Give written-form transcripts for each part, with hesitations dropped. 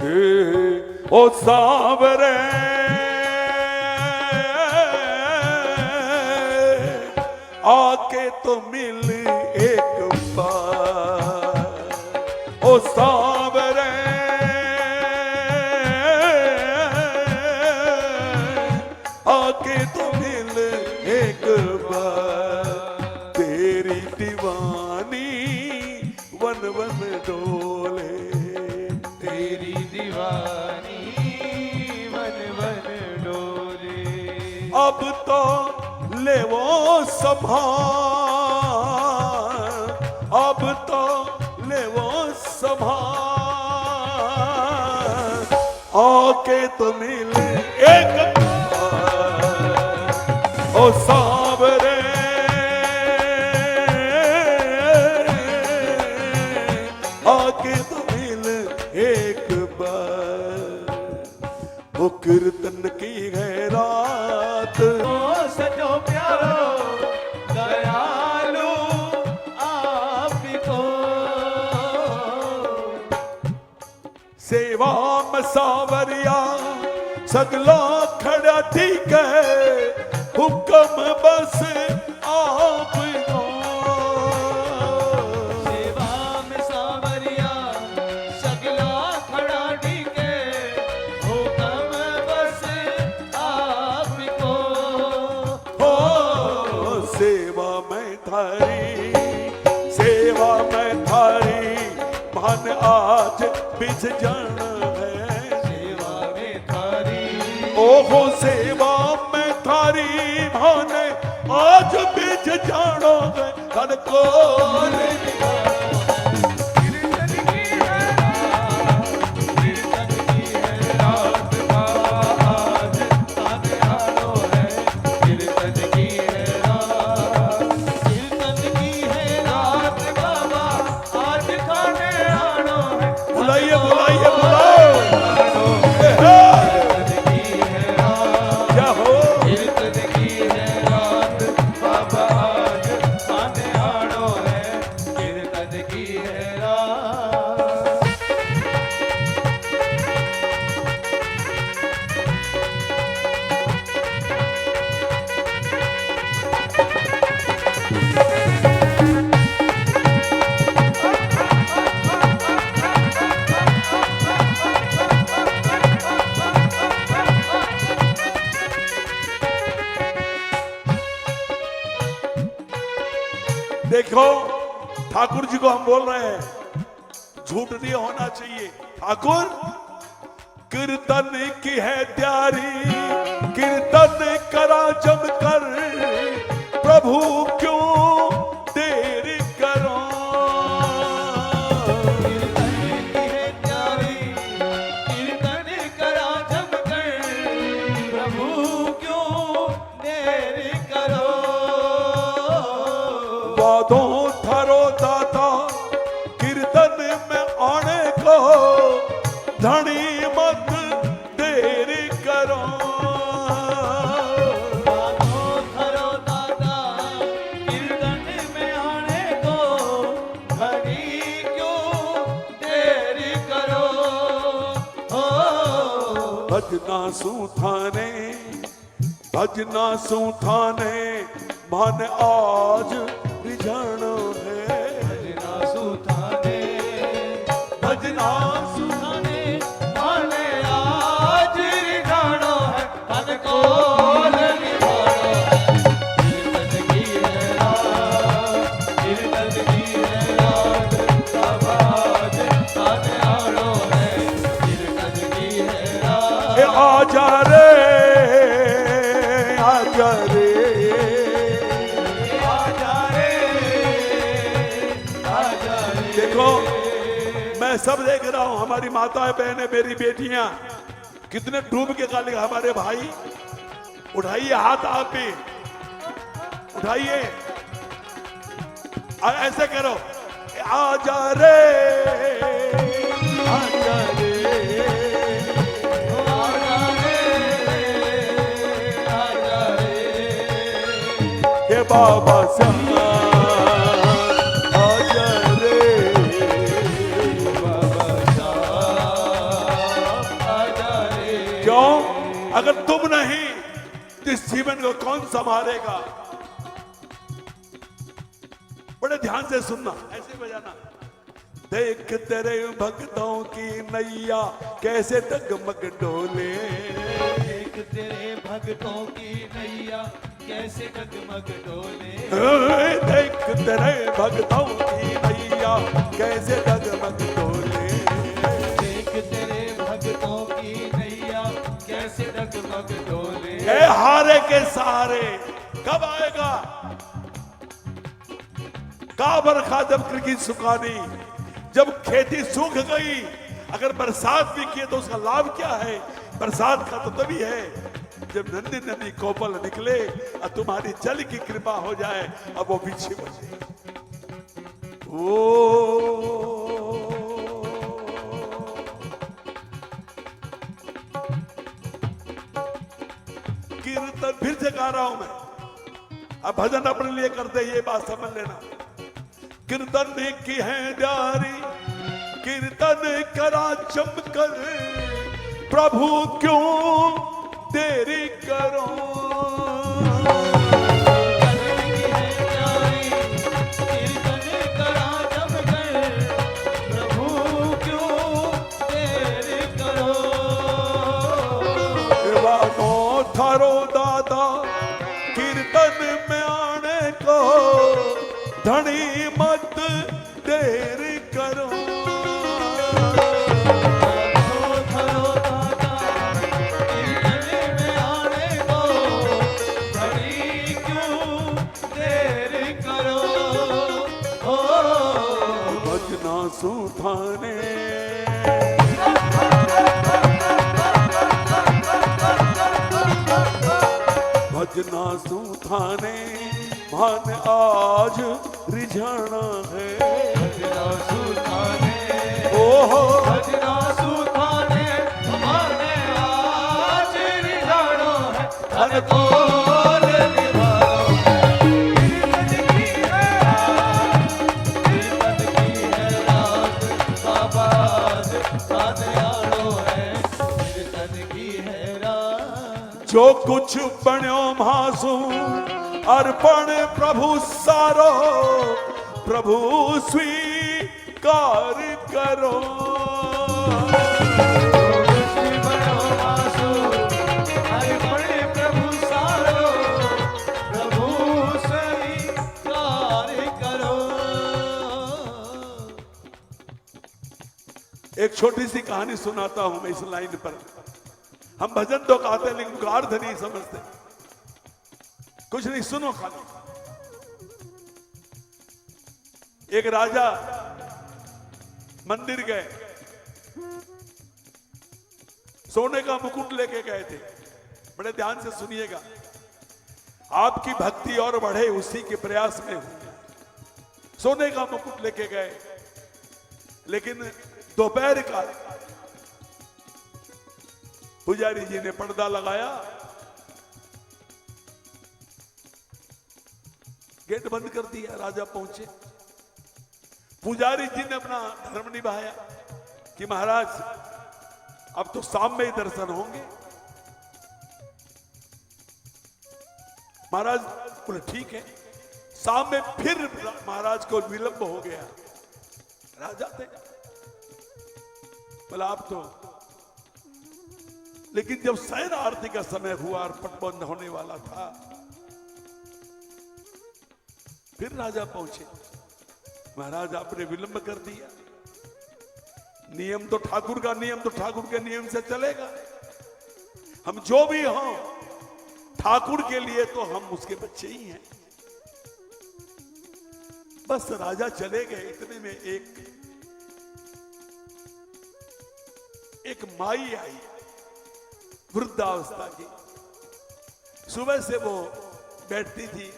ओ सांवरे आके तो मिल एक बार, ओ सांवरे आके तो मिल एक बार। तेरी दीवानी वन वन डोले, तेरी दीवानी वन वन डोले। अब तो ले वो संभाल, अब तो ले वो संभाल, आके तो मिल एक बार, ओ सांवरे आके तो मिल एक बार। वो कीर्तन की है रात, सजो प्यारो दयालु आपको, सेवा में सांवरिया सगला खड़ा ठीक है, हुक्म बस आपको। सेवा में सांवरिया सगला खड़ा ठीक है, हुक्म बस आपको। हो सेवा में थारी, सेवा में थारी मन आज बिछ जाना है। सेवा में थारी, ओहो सेवा में थारी मन आज बिछ जाना है। धन को बुलाइए बुलाइए बुलाओ, क्या हो देखो ठाकुर जी को हम बोल रहे हैं, झूठ नहीं होना चाहिए। ठाकुर कीर्तन की है तैयारी, कीर्तन करा जम कर, प्रभु क्यों देर करो। कीर्तन करा जम कर, प्रभु क्यों देर करो। वादों थारो दाता कीर्तन में आने को, धनी मत देर करो। वादों थारो दाता कीर्तन में आने को, धनी क्यों देर करो। हो भजना सूथाने, भजना सूथाने मन आज रिझाना है। भजना सुथाने, भजना सुथाने माने आज रिझानो है। तन को निभानो है, कीर्तन की है रात, कीर्तन की है रात, सब आज ताने आनो है, कीर्तन की है रात। आजा रे आजा रे, देखो मैं सब देख रहा हूं, हमारी माताएं बहनें मेरी बेटियां कितने डूब के गाली। हमारे भाई उठाइए हाथ, आप भी उठाइए, ऐसे करो, आजा रे आजा रे, हे बाबा श्याम आजा रे, बाबा श्याम अगर तुम नहीं तो इस जीवन को कौन संभालेगा? बड़े ध्यान से सुनना, ऐसे बजाना। देख तेरे भक्तों की नैया कैसे डगमग डोले, देख तेरे भक्तों की नैया कैसे डगमग डोले, देख तेरे भक्तों की नैया कैसे डगमग डोले, देख तेरे भक्तों की नैया कैसे डगमग डोले। ए हारे के सहारे कब आएगा? का बरखा जब कृषि सुखानी, जब खेती सूख गई, अगर बरसात भी की तो उसका लाभ क्या है? बरसात का तो तभी है जब नन्ही नन्ही कोपल निकले और तुम्हारी जल की कृपा हो जाए, अब वो पीछे बचे। ओ कीर्तन फिर से गा रहा हूं मैं, अब भजन अपने लिए करते, ये बात समझ लेना। कीर्तन की है जारी, कीर्तन करा चमकर, प्रभु क्यों देरी करो, कीर्तन करा जमकर, प्रभु क्यों देर करो। वानो थारो दादा कीर्तन में आने को, धनी मत देर करो, थरो दादा कीर्तन में आने को, धनी क्यों देर करो। ओ भजना सुधाने, भजना सुधाने मान आज रिझाना है, भजना सुधाने, ओहो भजना सुधाने हमारे आज रिझानो है, धन कोल निभानो है। कीर्तन की है रात, कीर्तन की है रात, बाबा सादयानो है, कीर्तन की है रात। जो कुछ बण्यो मासू अर्पण प्रभु सारो, प्रभु स्वीकार करो, प्रभु सारो, प्रभु स्वीकार करो। एक छोटी सी कहानी सुनाता हूं मैं इस लाइन पर। हम भजन तो गाते हैं लेकिन उनका अर्थ नहीं समझते, कुछ नहीं, सुनो खाली। एक राजा मंदिर गए, सोने का मुकुट लेके गए थे। बड़े ध्यान से सुनिएगा, आपकी भक्ति और बढ़े उसी के प्रयास में हूं। सोने का मुकुट लेके गए, लेकिन दोपहर का पुजारी जी ने पर्दा लगाया, गेट बंद कर दिया। राजा पहुंचे, पुजारी जी ने अपना धर्म निभाया कि महाराज अब तो शाम में ही दर्शन होंगे। महाराज बोले ठीक है। शाम में फिर महाराज को विलंब हो गया। राजा थे, बोला आप तो, लेकिन जब शयन आरती का समय हुआ और पट बंद होने वाला था, फिर राजा पहुंचे। महाराज आपने विलंब कर दिया। नियम तो ठाकुर का नियम तो ठाकुर के नियम से चलेगा। हम जो भी हों ठाकुर के लिए तो हम उसके बच्चे ही हैं। बस राजा चले गए। इतने में एक माई आई, वृद्धावस्था की। सुबह से वो बैठती थी।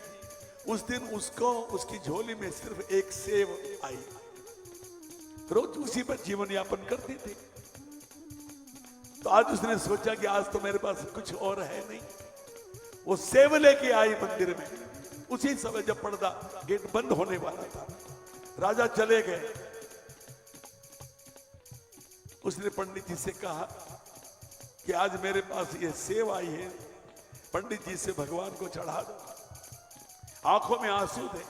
उस दिन उसको उसकी झोली में सिर्फ एक सेव आई। रोज उसी पर जीवन यापन करती थी। तो आज उसने सोचा कि आज तो मेरे पास कुछ और है नहीं। वो सेव लेके आई मंदिर में। उसी समय जब पर्दा गेट बंद होने वाला था, राजा चले गए। उसने पंडित जी से कहा, कि आज मेरे पास ये सेव आई है, पंडित जी से भगवान को चढ़ा दो। आंखों में आंसू थे।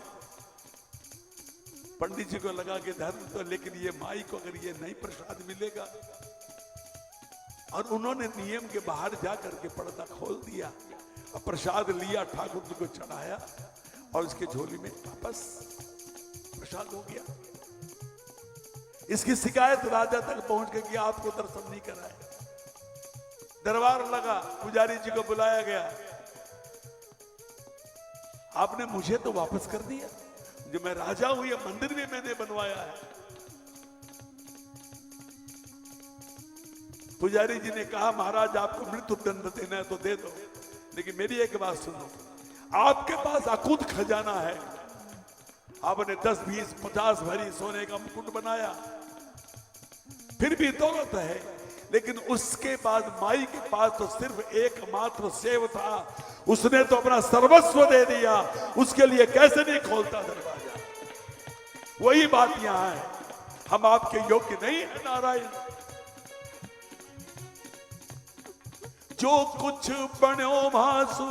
पंडित जी को लगा कि धर्म तो, लेकिन ये माई को अगर ये नहीं प्रसाद मिलेगा, और उन्होंने नियम के बाहर जाकर के पर्दा खोल दिया और प्रसाद लिया, ठाकुर जी को चढ़ाया और उसके झोली में वापस प्रसाद हो गया। इसकी शिकायत राजा तक पहुंच गई कि आपको दर्शन नहीं कराए। दरबार लगा, पुजारी जी को बुलाया गया, आपने मुझे तो वापस कर दिया, जो मैं राजा हूं, ये मंदिर भी मैंने बनवाया है। पुजारी जी ने कहा महाराज आपको मृत्यु दंड देना है तो दे दो, लेकिन मेरी एक बात सुनो, आपके पास अकूत खजाना है, आपने 10, 20, 50 भरी सोने का मुकुट बनाया, फिर भी दौलत है, लेकिन उसके बाद माई के पास तो सिर्फ एकमात्र सेव था, उसने तो अपना सर्वस्व दे दिया, उसके लिए कैसे नहीं खोलता दरवाजा। वही बात यहां है, हम आपके योग्य नहीं है नारायण। जो कुछ बनो मासु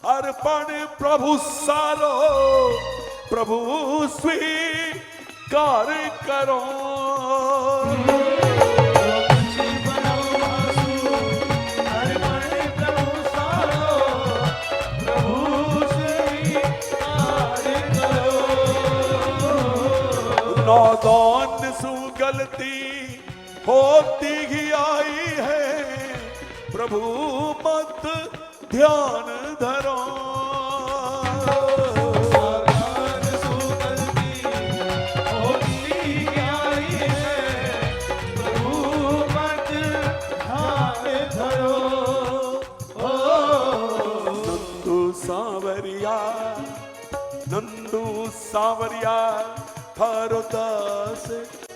अर्पण प्रभु सारो, प्रभु स्वीकार करो। नादान सु गलती होती ही आई है, प्रभु मत ध्यान धरो। नादान सु गलती होती ही आई है, प्रभु मत ध्यान धरो। नंदू सांवरिया, नंदू सांवरिया, थारो दास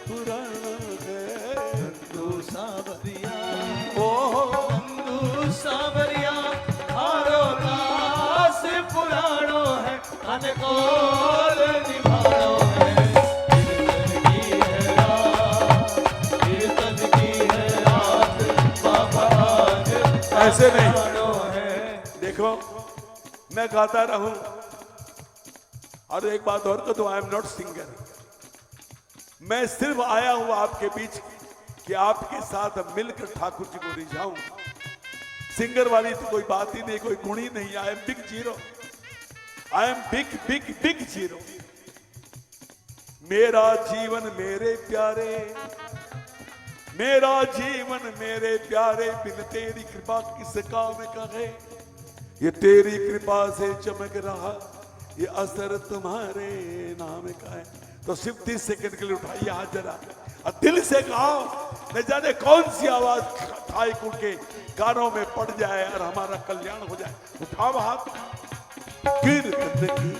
पुराण है। नंदू सांवरिया, ओ नंदू सांवरिया, थारो दास पुराणो है, अनकोल निभाणो है। कीर्तन की है रात, बाबा आज ऐसे नहीं, पुराणो है। देखो मैं गाता रहूं, और एक बात और को, तो आई एम नॉट सिंगर, मैं सिर्फ आया हूं आपके बीच कि आपके साथ मिलकर ठाकुर जी को रिझाऊं। सिंगर वाली तो कोई बात ही नहीं, कोई गुण ही नहीं। I am big zero, I am big big big zero. मेरा जीवन मेरे प्यारे, मेरा जीवन मेरे प्यारे, बिन तेरी कृपा किस काम का है। ये तेरी कृपा से चमक रहा, ये असर तुम्हारे नाम का है। तो सिर्फ 30 सेकंड के लिए उठाइए हाथ जरा और दिल से गाओ, न जाने कौन सी आवाज ठाकुर के कानों में पड़ जाए और हमारा कल्याण हो जाए। उठाओ हाथ। कीर्तन की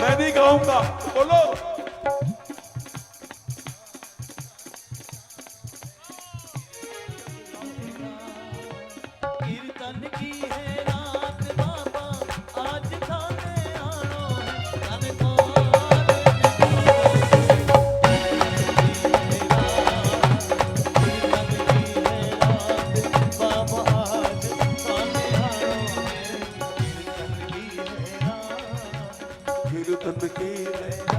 मैं नहीं गाऊंगा, बोलो। कीर्तन की है रात, बाबा आज थाने आनो है, अनकोल कीर्तन की है